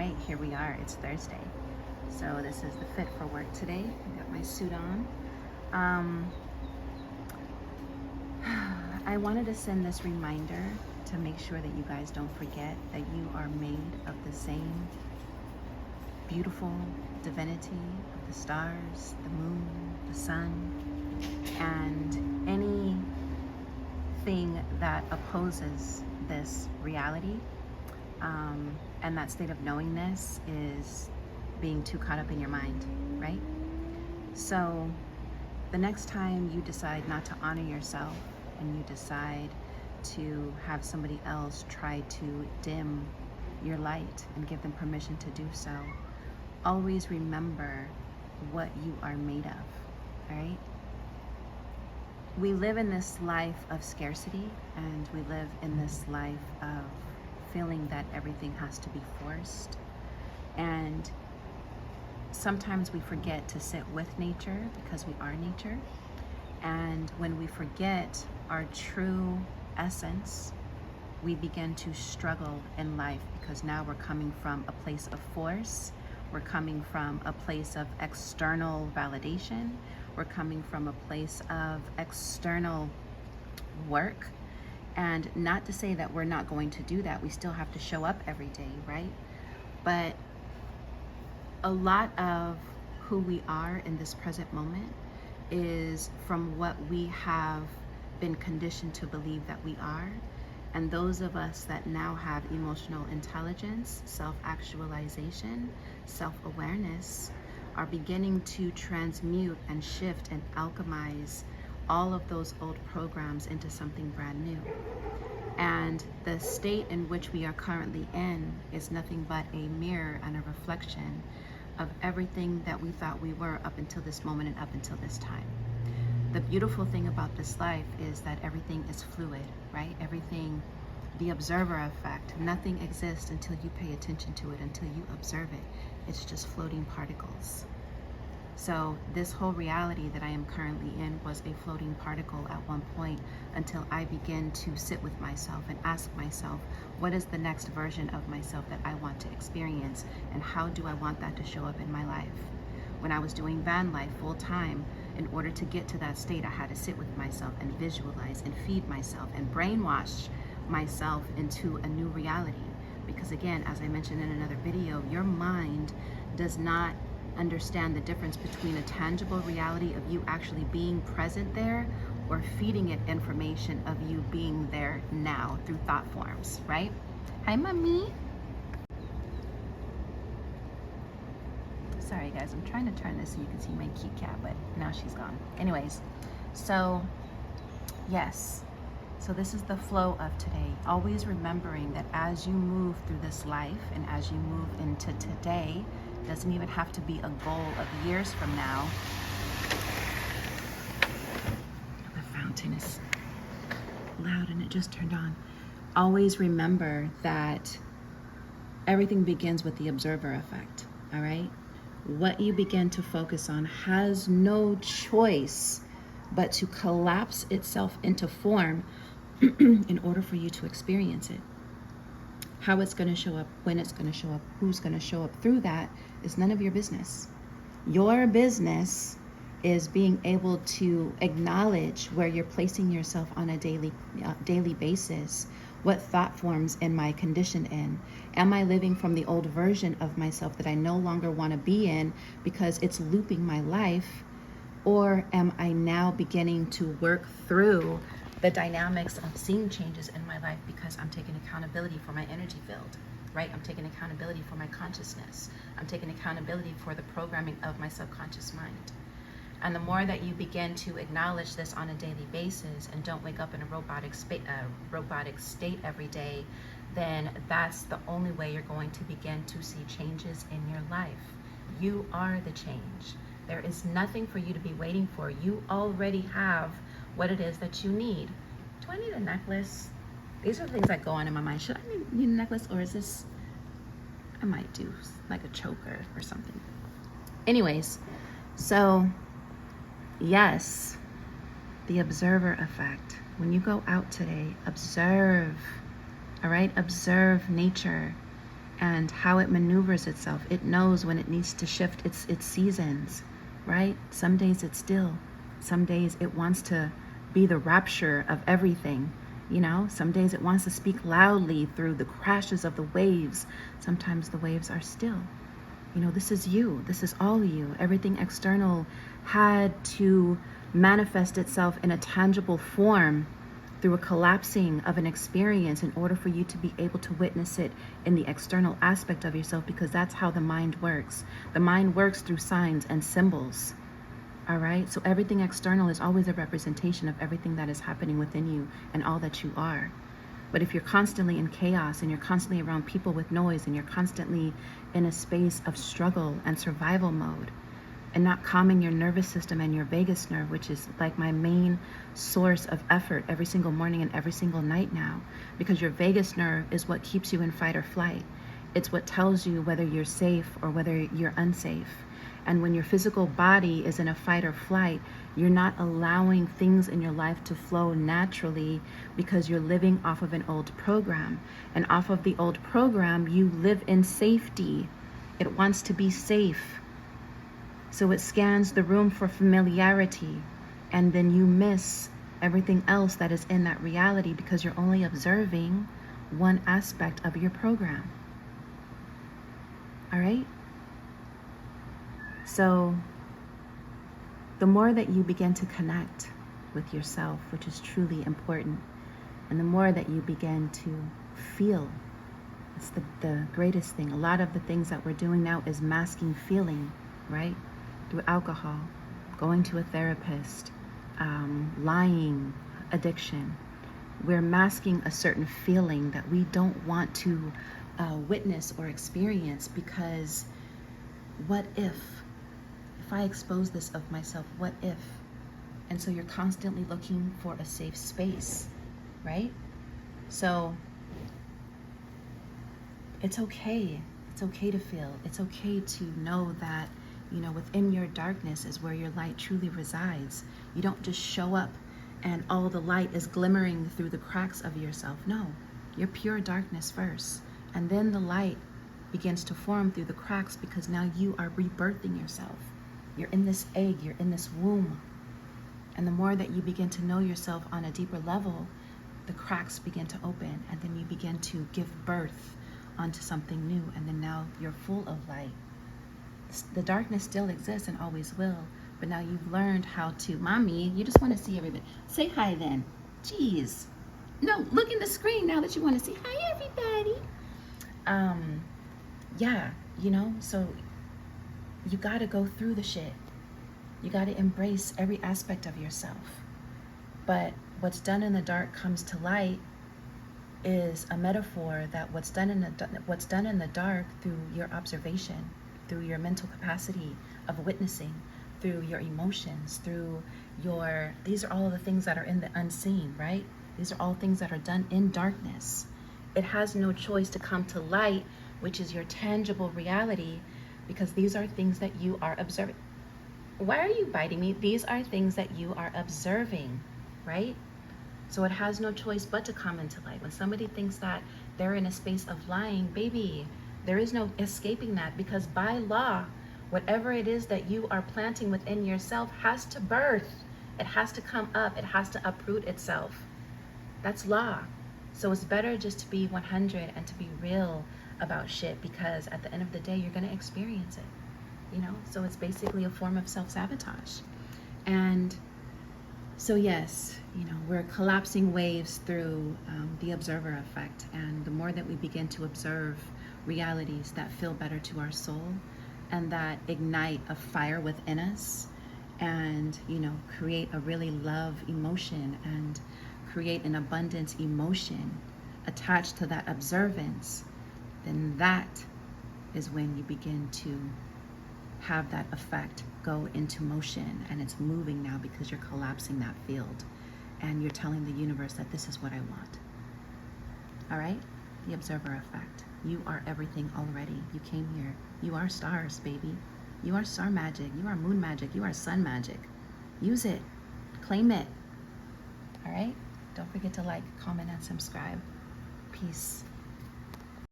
right, here we are. It's Thursday. So this is the fit for work today. I got my suit on. I wanted to send this reminder to make sure that you guys don't forget that you are made of the same beautiful divinity of the stars, the moon, the sun, and anything that opposes this reality and that state of knowingness is being too caught up in your mind, right? So the next time you decide not to honor yourself and you decide to have somebody else try to dim your light and give them permission to do so, always remember what you are made of, all right? We live in this life of scarcity, and we live in this life of feeling that everything has to be forced. And sometimes we forget to sit with nature because we are nature. And when we forget our true essence, we begin to struggle in life because now we're coming from a place of force. We're coming from a place of external validation. We're coming from a place of external work. And not to say that we're not going to do that. We still have to show up every day, right? But a lot of who we are in this present moment is from what we have been conditioned to believe that we are. And those of us that now have emotional intelligence, self-actualization, self-awareness, are beginning to transmute and shift and alchemize all of those old programs into something brand new. And the state in which we are currently in is nothing but a mirror and a reflection of everything that we thought we were up until this moment and up until this time. The beautiful thing about this life is that everything is fluid, right? Everything, the observer effect, nothing exists until you pay attention to it, until you observe it. It's just floating particles. So this whole reality that I am currently in was a floating particle at one point until I began to sit with myself and ask myself, what is the next version of myself that I want to experience, and how do I want that to show up in my life? When I was doing van life full time, in order to get to that state, I had to sit with myself and visualize and feed myself and brainwash myself into a new reality. Because again, as I mentioned in another video, your mind does not understand the difference between a tangible reality of you actually being present there or feeding it information of you being there now through thought forms, right? Hi, mommy. Sorry guys, I'm trying to turn this so you can see my cute cat, but now she's gone. Anyways, so yes, so this is the flow of today. Always remembering that as you move through this life and as you move into today, doesn't even have to be a goal of years from now. The fountain is loud and it just turned on. Always remember that everything begins with the observer effect, all right? What you begin to focus on has no choice but to collapse itself into form in order for you to experience it. How it's going to show up, when it's going to show up, who's going to show up through that is none of your business. Your business is being able to acknowledge where you're placing yourself on a daily basis. What thought forms am I conditioned in? Am I living from the old version of myself that I no longer want to be in because it's looping my life? Or am I now beginning to work through the dynamics of seeing changes in my life because I'm taking accountability for my energy field, right? I'm taking accountability for my consciousness. I'm taking accountability for the programming of my subconscious mind. And the more that you begin to acknowledge this on a daily basis and don't wake up in a robotic state every day, then that's the only way you're going to begin to see changes in your life. You are the change. There is nothing for you to be waiting for. You already have what it is that you need. Do I need a necklace? These are things that go on in my mind. Should I need a necklace, or is this, I might do like a choker or something. Anyways, so yes, the observer effect. When you go out today, observe, all right? Observe nature. and how it maneuvers itself. It knows when it needs to shift its seasons, right? Some days it's still. Some days it wants to be the rapture of everything. You know, some days it wants to speak loudly through the crashes of the waves. Sometimes the waves are still. You know, this is you. This is all you. Everything external had to manifest itself in a tangible form through a collapsing of an experience in order for you to be able to witness it in the external aspect of yourself, because that's how the mind works. The mind works through signs and symbols. All right? So everything external is always a representation of everything that is happening within you and all that you are. But if you're constantly in chaos and you're constantly around people with noise and you're constantly in a space of struggle and survival mode and not calming your nervous system and your vagus nerve, which is like my main source of effort every single morning and every single night now, because your vagus nerve is what keeps you in fight or flight. It's what tells you whether you're safe or whether you're unsafe. And when your physical body is in a fight or flight, you're not allowing things in your life to flow naturally because you're living off of an old program. And off of the old program, you live in safety. It wants to be safe. So it scans the room for familiarity. And then you miss everything else that is in that reality because you're only observing one aspect of your program. All right? So the more that you begin to connect with yourself, which is truly important, and the more that you begin to feel, it's the greatest thing. A lot of the things that we're doing now is masking feeling, right? Through alcohol, going to a therapist, lying, addiction. We're masking a certain feeling that we don't want to witness or experience, because what if I expose this of myself, what if? And so you're constantly looking for a safe space, right? So it's okay. It's okay to feel. It's okay to know that, you know, within your darkness is where your light truly resides. You don't just show up and all the light is glimmering through the cracks of yourself. No, you're pure darkness first. And then the light begins to form through the cracks, because now you are rebirthing yourself. You're in this egg, you're in this womb. And the more that you begin to know yourself on a deeper level, the cracks begin to open, and then you begin to give birth onto something new. And then now you're full of light. The darkness still exists and always will, but now you've learned how to, mommy, you just want to see everybody. Say hi then. Jeez. No, look in the screen now that you want to see. Hi, everybody. Yeah, you know, so you got to go through the shit. You got to embrace every aspect of yourself. But what's done in the dark comes to light is a metaphor that what's done in the dark through your observation, through your mental capacity of witnessing, through your emotions, through your, these are all of the things that are in the unseen, right? These are all things that are done in darkness. It has no choice to come to light, which is your tangible reality, because these are things that you are observing. Why are you biting me? These are things that you are observing, right? So it has no choice but to come into light. When somebody thinks that they're in a space of lying, baby, there is no escaping that, because by law, whatever it is that you are planting within yourself has to birth. It has to come up. It has to uproot itself. That's law. So it's better just to be 100 and to be real about shit, because at the end of the day, you're going to experience it, you know? So it's basically a form of self-sabotage. And so yes, you know, we're collapsing waves through the observer effect. And the more that we begin to observe realities that feel better to our soul and that ignite a fire within us and, you know, create a really love emotion and create an abundance emotion attached to that observance, then that is when you begin to have that effect go into motion, and it's moving now because you're collapsing that field and you're telling the universe that this is what I want. All right? The observer effect. You are everything already. You came here. You are stars, baby. You are star magic. You are moon magic. You are sun magic. Use it. Claim it. All right? Don't forget to like, comment, and subscribe. Peace.